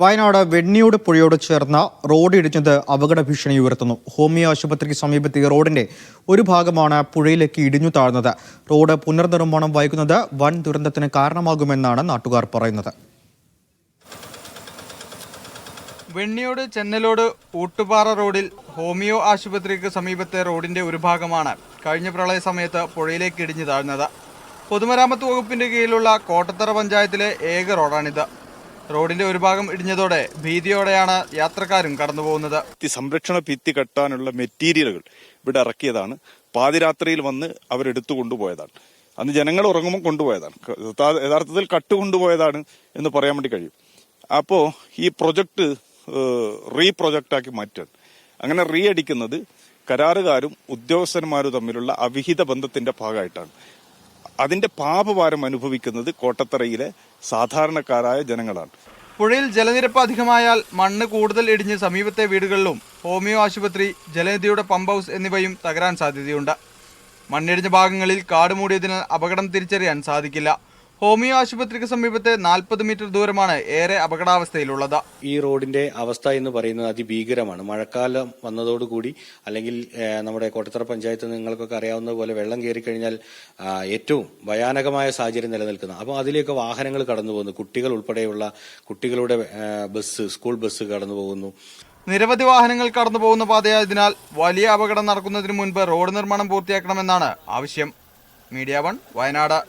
വയനാട് വെണ്ണിയോട് പുഴയോട് ചേർന്ന റോഡ് ഇടിഞ്ഞത് അപകട ഭീഷണി ഉയർത്തുന്നു. ഹോമിയോ ആശുപത്രിക്ക് സമീപത്തെ റോഡിന്റെ ഒരു ഭാഗമാണ് പുഴയിലേക്ക് ഇടിഞ്ഞു താഴ്ന്നത്. റോഡ് പുനർനിർമ്മാണം വൈകുന്നത് വൻ ദുരന്തത്തിന് കാരണമാകുമെന്നാണ് നാട്ടുകാർ പറയുന്നത്. വെണ്ണിയോട് ചെന്നലോട് ഊട്ടുപാറ റോഡിൽ ഹോമിയോ ആശുപത്രിക്ക് സമീപത്തെ റോഡിന്റെ ഒരു ഭാഗമാണ് കഴിഞ്ഞ പ്രളയ സമയത്ത് പുഴയിലേക്ക് ഇടിഞ്ഞു താഴ്ന്നത്. പൊതുമരാമത്ത് വകുപ്പിന്റെ കീഴിലുള്ള കോട്ടത്തറ പഞ്ചായത്തിലെ ഏക റോഡാണിത്. റോഡിന്റെ ഒരു ഭാഗം ഇടിഞ്ഞതോടെ ഭീതിയോടെയാണ് യാത്രക്കാരും കടന്നുപോകുന്നത്. സംരക്ഷണ ഭിത്തി കെട്ടാനുള്ള മെറ്റീരിയലുകൾ ഇവിടെ ഇറക്കിയതാണ്. പാതിരാത്രിയിൽ വന്ന് അവരെടുത്തു കൊണ്ടുപോയതാണ്. അന്ന് ജനങ്ങൾ ഉറങ്ങുമ്പോൾ കൊണ്ടുപോയതാണ്. യഥാർത്ഥത്തിൽ കട്ടുകൊണ്ടുപോയതാണ് എന്ന് പറയാൻ വേണ്ടി കഴിയും. അപ്പോ ഈ പ്രൊജക്ട് റീപ്രൊജക്റ്റാക്കി മാറ്റാൻ, അങ്ങനെ റീ അടിക്കുന്നത് കരാറുകാരും ഉദ്യോഗസ്ഥന്മാരും തമ്മിലുള്ള അവിഹിത ബന്ധത്തിന്റെ ഭാഗമായിട്ടാണ്. അതിന്റെ പാപഭാരം അനുഭവിക്കുന്നത് കോട്ടത്തറയിലെ സാധാരണക്കാരായ ജനങ്ങളാണ്. പുഴയിൽ ജലനിരപ്പ് അധികമായാൽ മണ്ണ് കൂടുതൽ ഇടിഞ്ഞ് സമീപത്തെ വീടുകളിലും ഹോമിയോ ആശുപത്രി, ജലനിധിയുടെ പമ്പ് ഹൗസ് എന്നിവയും തകരാൻ സാധ്യതയുണ്ട്. മണ്ണിടിഞ്ഞ ഭാഗങ്ങളിൽ കാട് മൂടിയതിനാൽ അപകടം തിരിച്ചറിയാൻ സാധിക്കില്ല. ഹോമിയോ ആശുപത്രിക്ക് സമീപത്തെ 40 മീറ്റർ ദൂരമാണ് ഏറെ അപകടാവസ്ഥയിലുള്ളത്. ഈ റോഡിന്റെ അവസ്ഥ എന്ന് പറയുന്നത് അതിഭീകരമാണ്. മഴക്കാലം വന്നതോടുകൂടി, അല്ലെങ്കിൽ നമ്മുടെ കോട്ടത്തറ പഞ്ചായത്ത് നിങ്ങൾക്കൊക്കെ അറിയാവുന്ന പോലെ വെള്ളം കയറിക്കഴിഞ്ഞാൽ ഏറ്റവും ഭയാനകമായ സാഹചര്യം നിലനിൽക്കുന്നത്. അപ്പോൾ അതിലേക്ക് വാഹനങ്ങൾ കടന്നു പോകുന്നു. കുട്ടികൾ ഉൾപ്പെടെയുള്ള കുട്ടികളുടെ സ്കൂൾ ബസ് കടന്നു പോകുന്നു. നിരവധി വാഹനങ്ങൾ കടന്നു പോകുന്ന പാതയായതിനാൽ വലിയ അപകടം നടക്കുന്നതിന് മുൻപ് റോഡ് നിർമ്മാണം പൂർത്തിയാക്കണമെന്നാണ് ആവശ്യം. മീഡിയ 1 വയനാട്.